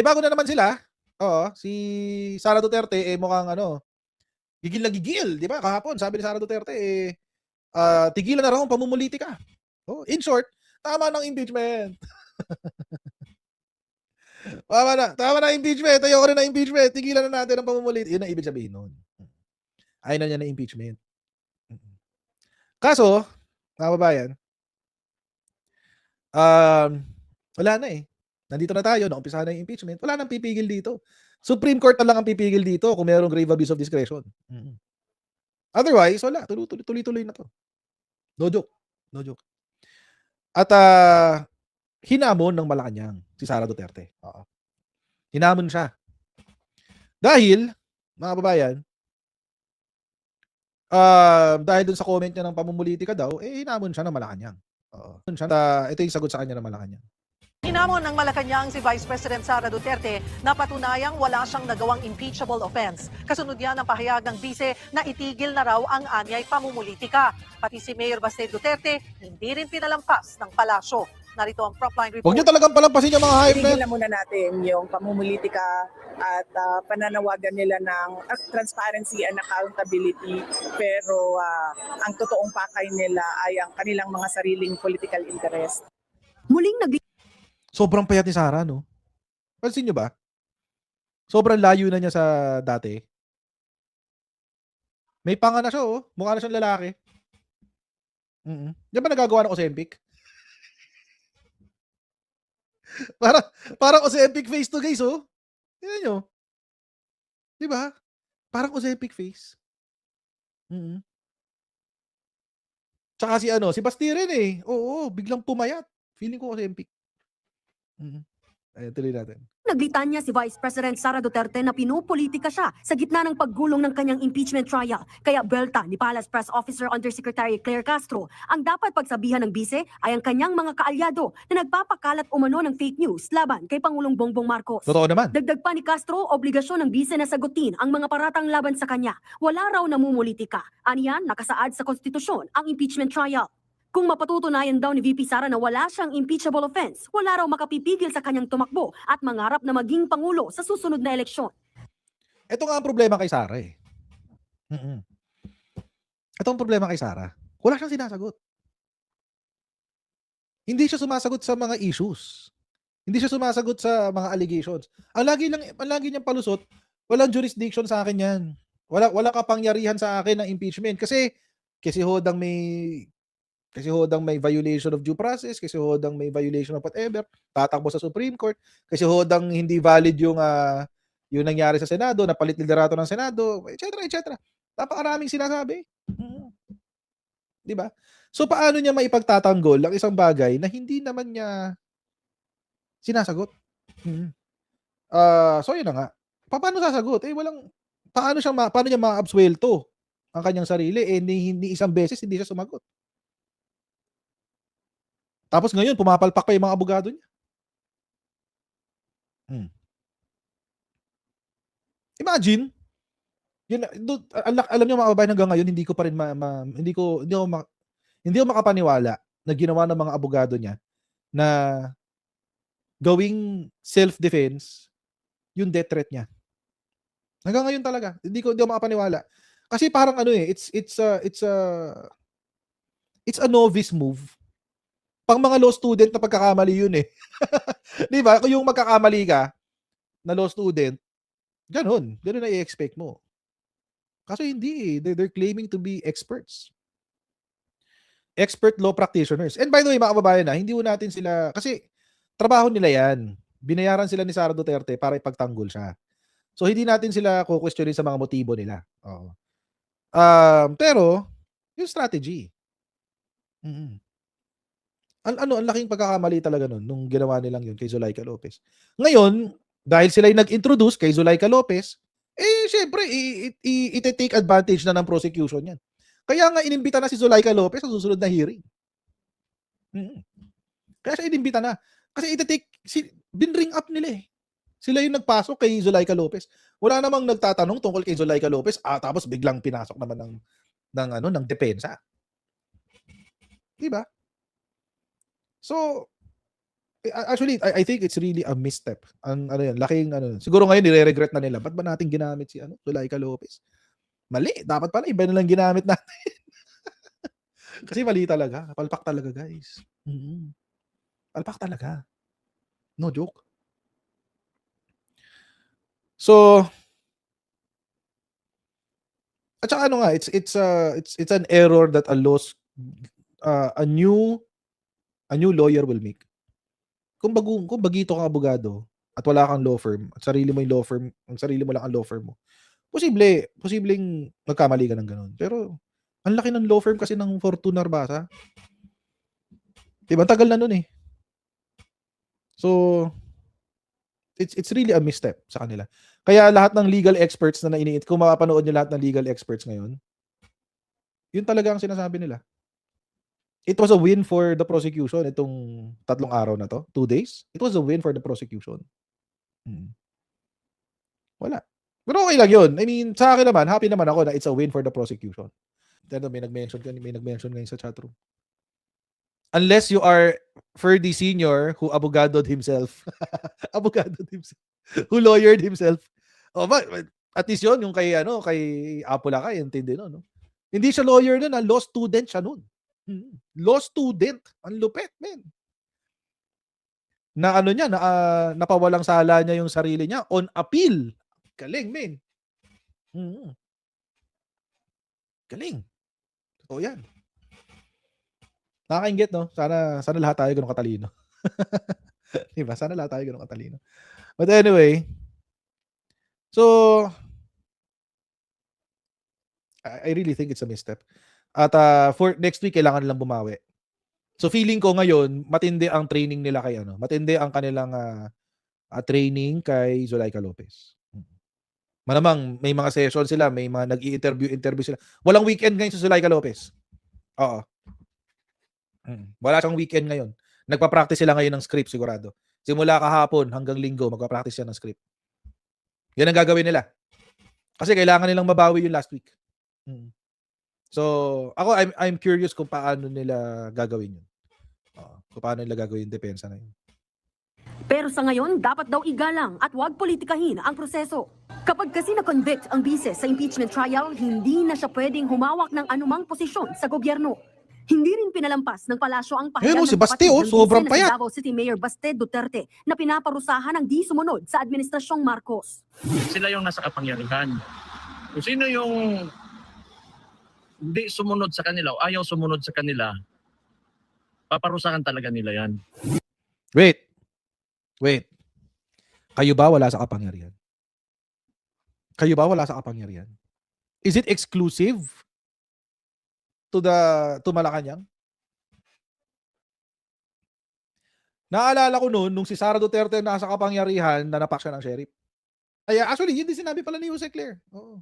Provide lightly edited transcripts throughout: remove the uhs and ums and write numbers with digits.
May bago na naman sila. Oo, si Sara Duterte mukhang gigil na gigil, 'di ba? Kahapon sabi ni Sara Duterte tigilan na raw ang pamumulitika. Oh, in short, tama ng impeachment. Tama na impeachment. Ayoko na ng impeachment. Tigilan na natin ang pamumulitika. 'Yun ang ibig sabihin noon. Ayaw na niya ng impeachment. Kaso, mga kababayan, wala na eh. Nandito na tayo, naumpisahan na yung impeachment. Wala nang pipigil dito. Supreme Court na lang ang pipigil dito kung mayroong grave abuse of discretion. Otherwise, wala. Tuloy-tuloy na to. No joke. No joke. At hinamon ng Malacanang si Sara Duterte. Oo. Hinamon siya. Dahil, mga kababayan, dahil dun sa comment niya ng pamumulitika daw, hinamon siya ng Malacanang. Oo. Ito yung sagot sa kanya ng Malacanang. Hinamon ng Malacanang si Vice President Sara Duterte na patunayang wala siyang nagawang impeachable offense. Kasunod yan ang pahayag ng bise na itigil na raw ang anyay pamumulitika. Pati si Mayor Baste Duterte hindi rin pinalampas ng palasyo. Narito ang Frontline Report. Huwag niyo talagang palampasin yung mga hype na. Tigilan muna natin yung pamumulitika at pananawagan nila ng transparency and accountability. Pero ang totoong pakay nila ay ang kanilang mga sariling political interest. Muling Sobrang payat ni Sara, no? Pansin nyo ba? Sobrang layo na niya sa dati. May panga na siya, oh. Mukha na siyang lalaki. Di ba nagagawa ng Ozempic? Parang Ozempic face to guys, oh. Tingnan nyo. Di ba? Parang Ozempic face. Tsaka si Basti rin eh. Oo, biglang pumayat. Feeling ko Ozempic. Ayan, tuloy natin. naglitanya si Vice President Sara Duterte na pinupolitika siya sa gitna ng paggulong ng kanyang impeachment trial. Kaya belta ni Palace Press Officer Undersecretary Claire Castro, ang dapat pagsabihan ng bise ay ang kanyang mga kaalyado na nagpapakalat umano ng fake news laban kay Pangulong Bongbong Marcos. Totoo naman. Dagdag pa ni Castro, obligasyon ng bise na sagutin ang mga paratang laban sa kanya. Wala raw namumulitika. Aniyan, nakasaad sa konstitusyon ang impeachment trial. Kung mapatutunayan daw ni VP Sara na wala siyang impeachable offense, wala raw makapipigil sa kanyang tumakbo at mangarap na maging Pangulo sa susunod na eleksyon. Ito nga ang problema kay Sara eh. Ito ang problema kay Sara. Wala siyang sinasagot. Hindi siya sumasagot sa mga issues. Hindi siya sumasagot sa mga allegations. Ang lagi niyang palusot, walang jurisdiction sa akin yan. Wala kapangyarihan sa akin ng impeachment kasi hodang may violation of due process, kasi hodang may violation of whatever, tatakbo sa Supreme Court, kasi hodang hindi valid yung nangyari sa Senado, napalit liderato ng Senado, etc. Napakaraming sinasabi. Di ba? So paano niya maipagtatanggol ang isang bagay na hindi naman niya sinasagot? So yun na nga. Paano sasagot? Paano niya ma-absuelto ang kanyang sarili hindi isang beses hindi siya sumagot. Tapos ngayon, pumapalpak pa yung mga abogado niya. Imagine, yun, alam niyo mga kababayan, hanggang ngayon, hindi ko makapaniwala na ginawa ng mga abogado niya na gawing self-defense yung death threat niya. Hanggang ngayon talaga, hindi ko makapaniwala. Kasi parang it's a novice move. Pang mga law student na pagkakamali yun eh. Di ba? Kung yung magkakamali ka na law student, ganun na i-expect mo. Kaso hindi eh. They're claiming to be experts. Expert law practitioners. And by the way, mga kababayan hindi mo natin sila, kasi trabaho nila yan. Binayaran sila ni Sara Duterte para ipagtanggol siya. So hindi natin sila kukwestiyonin sa mga motibo nila. Oo. Pero, yung strategy. Ang laking pagkakamali talaga nun nung ginawa nilang yun kay Zuleika Lopez. Ngayon, dahil sila yung nag-introduce kay Zuleika Lopez, syempre, iti-take advantage na ng prosecution yan. Kaya nga inimbita na si Zuleika Lopez sa susunod na hearing. Kaya siya inimbita na. Kasi binring up nila eh. Sila yung nagpasok kay Zuleika Lopez. Wala namang nagtatanong tungkol kay Zuleika Lopez, tapos biglang pinasok naman ng depensa. Diba? So, Actually, I think it's really a misstep. Ano yan, laking ano. Siguro ngayon nire-regret na nila. Ba't ba natin ginamit si Zulaika Lopez? Mali. Dapat pala iba na lang ginamit natin. Kasi mali talaga. Palpak talaga, guys. Palpak talaga. No joke. So, at saka ano nga, it's an error that a new lawyer will make. Kung bagito kang abogado at wala kang law firm at sarili mo lang ang law firm mo, posibleng magkamali ka ng ganun. Pero ang laki ng law firm kasi ng Fortuna Arbasa. Diba? Tagal na nun eh. So, it's really a misstep sa kanila. Kaya lahat ng legal experts na kung mapapanood nyo lahat ng legal experts ngayon, yun talaga ang sinasabi nila. It was a win for the prosecution itong 3 araw na to, 2 days. It was a win for the prosecution. Wala. Pero okay lang yun. I mean, sa akin naman, happy naman ako na it's a win for the prosecution. Pero may nag-mention ngayon sa chatroom. Unless you are Ferdy Senior who abogadoed himself. Who lawyered himself. At least yun, yung kay Apolacay, intindi no? Hindi siya lawyer nun, law student siya nun. Law student. Ang lupet, men. Na napawalang sala niya yung sarili niya on appeal. Galing, men. Galing. O yan. Nakakaingit, no? Sana lahat tayo ganun katalino. Diba? Sana lahat tayo ganun katalino. But anyway, so, I really think it's a misstep. At for next week, kailangan nilang bumawi. So feeling ko ngayon, matindi ang training nila matindi ang kanilang training kay Zulaika Lopez. Malamang may mga session sila, may mga nag-i-interview sila. Walang weekend ngayon sa Zulaika Lopez. Oo. Wala siyang weekend ngayon. Nagpa-practice sila ngayon ng script sigurado. Simula kahapon hanggang linggo, magpa-practice siya ng script. Yan ang gagawin nila. Kasi kailangan nilang mabawi yung last week. So, ako I'm curious kung paano nila gagawin yun. Kung paano nila gagawin yung depensa na yun. Pero sa ngayon, dapat daw igalang at huwag politikahin ang proseso. Kapag kasi na-convict ang bise sa impeachment trial, hindi na siya pwedeng humawak ng anumang posisyon sa gobyerno. Hindi rin pinalampas ng palasyo ang pahayag si ng Baste, kapatid ng sobrang bise na si payat. Davao City Mayor Baste Duterte na pinaparusahan ng di sumunod sa administrasyong Marcos. Sila yung nasa kapangyarihan. Kung sino yung hindi sumunod sa kanila o ayaw sumunod sa kanila, paparusahan talaga nila yan. Wait. Kayo ba wala sa kapangyarihan? Is it exclusive to Malacanang? Naalala ko nung si Sara Duterte nasa kapangyarihan, nanapak siya ng sheriff. Ay, actually, yun din sinabi pala ni Jose Claire. Oo.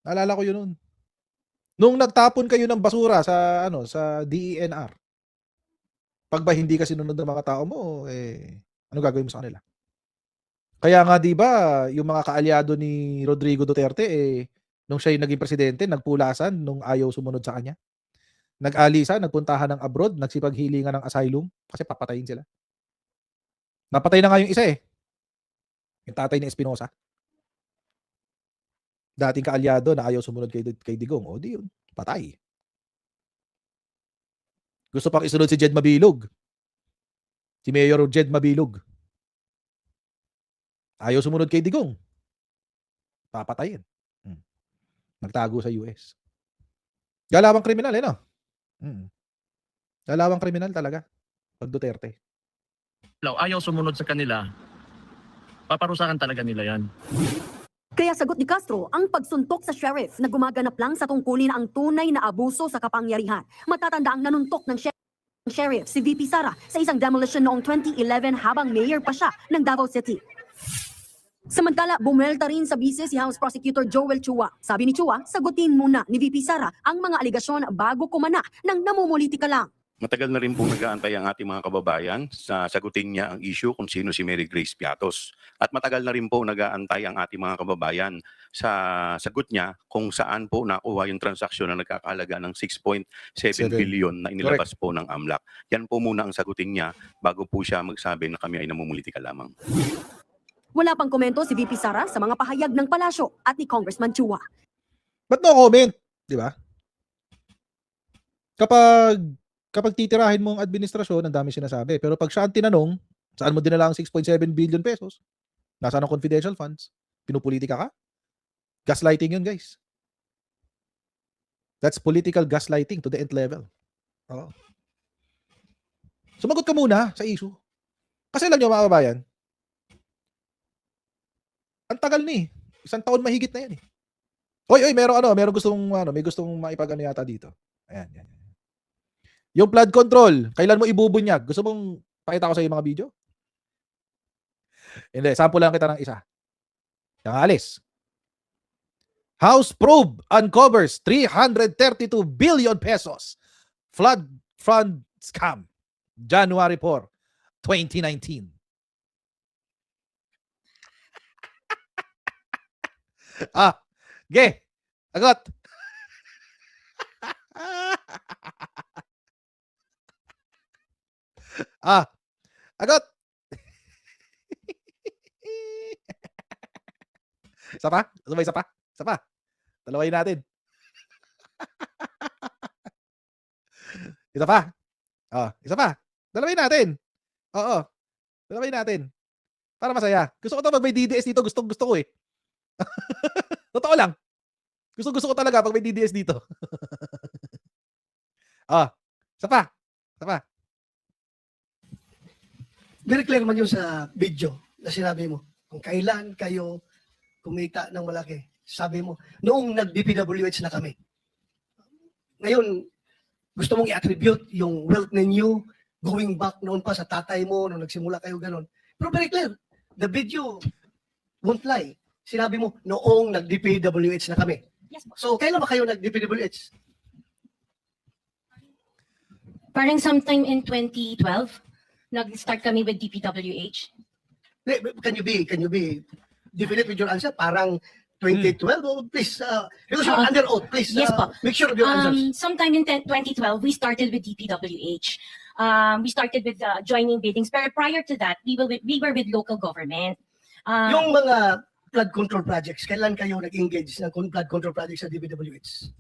Naalala ko yun nun. Nung nagtapon kayo ng basura sa DENR, pag ba hindi ka sinunod ng mga tao mo, ano gagawin mo sa kanila? Kaya nga 'di ba, yung mga kaalyado ni Rodrigo Duterte nung siya yung naging presidente, nagpulasan nung ayaw sumunod sa kanya. Nag-alisan, nagpuntahan ng abroad, nagsipaghilingan ng asylum kasi papatayin sila. Napatay na nga yung isa yung tatay ni Espinosa. Dating kaalyado na ayaw sumunod kay Digong. O di yun, patay. Gusto pang isunod si Jed Mabilog. Si Mayor Jed Mabilog. Ayaw sumunod kay Digong. Papatayin. Nagtago sa US. Galawang kriminal no? Galawang kriminal talaga. Pag Duterte. Ayaw sumunod sa kanila, paparusahan talaga nila yan. Kaya sagot ni Castro, ang pagsuntok sa sheriff na gumaganap lang sa tungkulin ang tunay na abuso sa kapangyarihan. Matatanda ang nanuntok ng sheriff si VP Sara sa isang demolition noong 2011 habang mayor pa siya ng Davao City. Samantala, bumelta rin sa bise si House Prosecutor Joel Chua. Sabi ni Chua, sagutin muna ni VP Sara ang mga aligasyon bago kumana ng namumulitika lang. Matagal na rin pong nag-aantay ang ating mga kababayan sa sagutin niya ang issue kung sino si Mary Grace Piatos. At matagal na rin po nag-aantay ang ating mga kababayan sa sagot niya kung saan po nakuha yung transaksyon na nagkakahalaga ng 6.7 billion na inilabas po ng AMLAC. Yan po muna ang sagutin niya bago po siya magsabi na kami ay namumulitika lamang. Wala pang komento si VP Sara sa mga pahayag ng palasyo at ni Congressman Chua. Ba't no comment? Di ba? Kapag titirahin mo ang administrasyon, ang dami sinasabi. Pero pag siya ang tinanong, saan mo dinala ang 6.7 billion pesos? Nasaan ang confidential funds? Pinupolitika ka? Gaslighting yun, guys. That's political gaslighting to the nth level. Oo. Sumagot ka muna sa issue. Kasi alam nyo, mga kababayan, ang tagal ni. Isang taon mahigit na yan eh. Oy, meron gustong maipagano yata dito. Ayan. Yung flood control, kailan mo ibubunyag? Gusto mong pakita ko sa iyo mga video? Hindi, sample lang kita ng isa. Yung alis. House probe uncovers 332 billion pesos flood fund scam. January 4, 2019. Agot. Agot. Isa pa? Isa pa. Dalawain natin. Isa pa. Isa pa. Dalawain natin. Oo. Dalawain natin. Para masaya. Gusto ko pag may DDS dito, gusto ko eh. Totoo lang. Gusto ko talaga pag may DDS dito. Isa pa. Very clear man yun sa video na sinabi mo. Kung kailan kayo kumita ng malaki. Sabi mo, noong nag-DPWH na kami. Ngayon, gusto mong i-attribute yung wealth ninyo going back noon pa sa tatay mo nung nagsimula kayo ganon. Pero very clear, the video won't lie. Sinabi mo, noong nag-DPWH na kami. Yes po. So, kailan ba kayo nag-DPWH? Parang sometime in 2012, nag-start kami with DPWH. Can you be definite with your answer? Parang 2012? Oh, please, because you're under oath, please Yes po. make sure of your answers. Sometime in 2012, we started with DPWH. We started with joining biddings. Pero prior to that, we were with local government. Yung mga flood control projects, kailan kayo nag-engage ng flood control projects sa DPWH?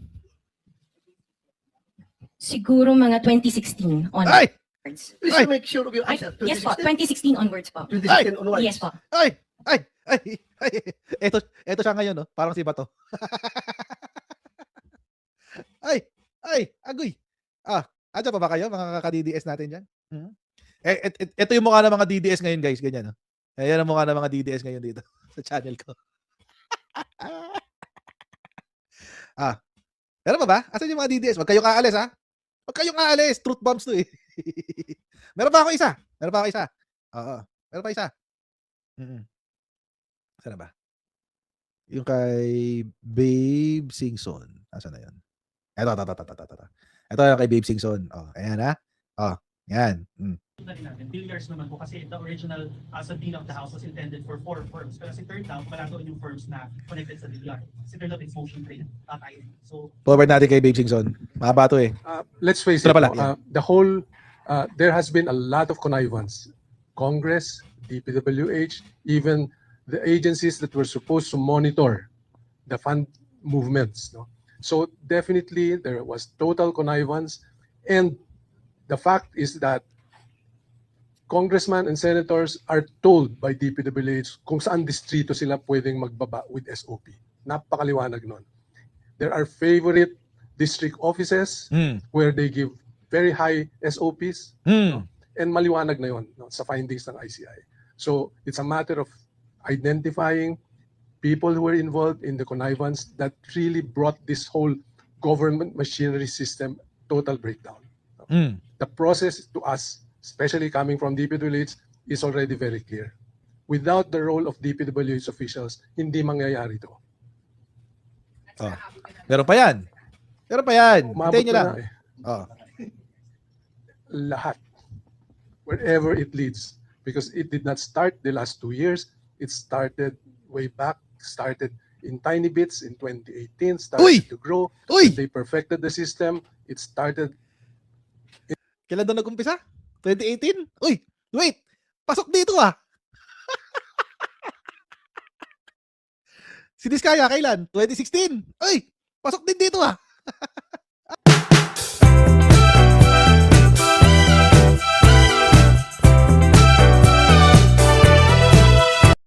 Siguro mga 2016 onwards. Ay! Please Ay! make sure of your answer. Yes po, 2016 onwards po. 2016 onwards. Yes po. Ay! Ito siya ngayon, no? Parang si Bato. Agoy. Andiyan pa ba kayo, mga kaka-DDS natin dyan? Ito yung mukha ng mga DDS ngayon, guys. Ganyan, no? Ayan ang mukha ng mga DDS ngayon dito sa channel ko. Meron pa ba? Asan yung mga DDS? Huwag kayong aalis, ha? Huwag kayong aalis. Truth bombs to, eh. Meron pa ako isa. Oo. Meron pa isa. Saan na ba? Yung kay Babe Singson. Asan na yun? Ito. Ito yung kay Babe Singson. Ayan, ha? Yan. Billiards naman po kasi the original subpoena of the House was intended for 4 firms. Pero si turned out, wala doon yung firms na connected sa billiard. Si turned out it's motion trade. So, Forward natin kay Babe Singson. Mahaba to eh. Let's face Ito it, na pala, the whole, there has been a lot of connivance. Congress, DPWH, even the agencies that were supposed to monitor the fund movements. No? So definitely there was total connivance. And the fact is that congressmen and senators are told by DPWH kung saan distrito sila pwedeng magbaba with SOP. Napakaliwanag nun. There are favorite district offices where they give very high SOPs. No? And maliwanag na yun, no, sa findings ng ICI. So it's a matter of identifying people who were involved in the connivance that really brought this whole government machinery system total breakdown. The process to us, especially coming from DPWH, is already very clear. Without the role of DPWH officials, hindi mangyayari ito. Meron pa yan. Umabot Hintayin nyo na lang. nga eh. lahat, wherever it leads. Because it did not start the last 2 years. It started way back, started in tiny bits in 2018, started Uy! to grow. Uy! They perfected the system. It started Kailan daw nag-umpisa? 2018? Uy, wait! Pasok dito ah! Si Diskaya kailan? 2016? Uy! Pasok din dito ah!